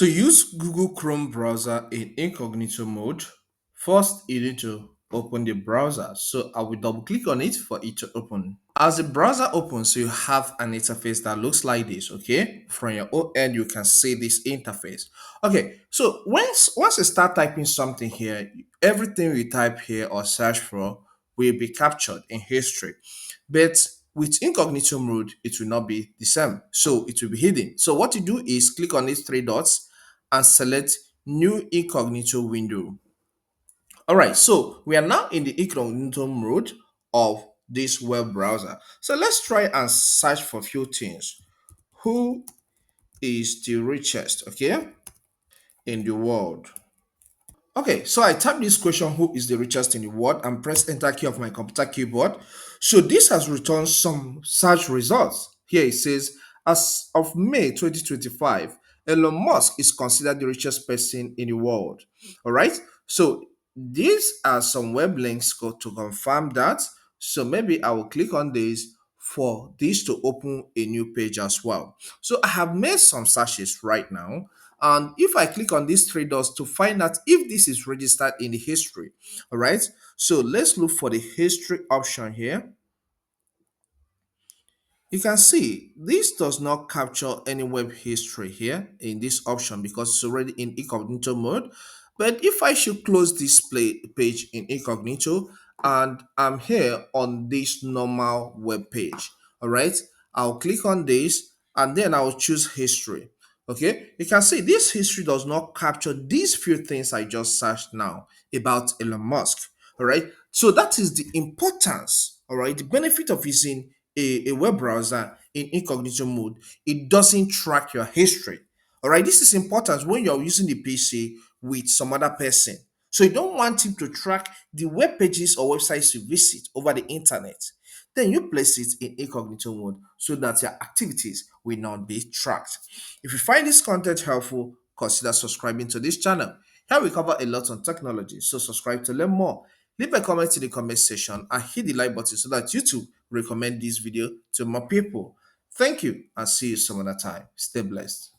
To use Google Chrome browser in incognito mode, first you need to open the browser. So I will double click on it for it to open. As the browser opens, you have an interface that looks like this, okay? From your own end, you can see this interface. Okay, so once you start typing something here, everything we type here or search for will be captured in history. But with incognito mode, it will not be the same. So it will be hidden. So what you do is click on these three dots and select new incognito window. All right, so we are now in the incognito mode of this web browser. So let's try and search for a few things. Who is the richest, okay, in the world? Okay, so I type this question, who is the richest in the world, and press enter key of my computer keyboard. So this has returned some search results. Here it says, as of May 2025, Elon Musk is considered the richest person in the world. All right, so these are some web links to confirm that. So maybe I will click on this for this to open a new page as well. So I have made some searches right now. And if I click on these three dots to find out if this is registered in the history, all right? So let's look for the history option here. You can see this does not capture any web history here in this option because it's already in incognito mode. But if I should close this page in incognito and I'm here on this normal web page, all right, I'll click on this and then I'll choose history. Okay, you can see this history does not capture these few things I just searched now about Elon Musk. All right, so that is the importance, all right, the benefit of using a web browser in incognito mode. It doesn't track your history. All right, this is important when you're using the PC with some other person. So you don't want him to track the web pages or websites you visit over the internet. Then you place it in incognito mode so that your activities will not be tracked. If you find this content helpful, consider subscribing to this channel. Here we cover a lot on technology, so subscribe to learn more. Leave a comment in the comment section and hit the like button so that YouTube recommend this video to more people. Thank you and see you some other time. Stay blessed.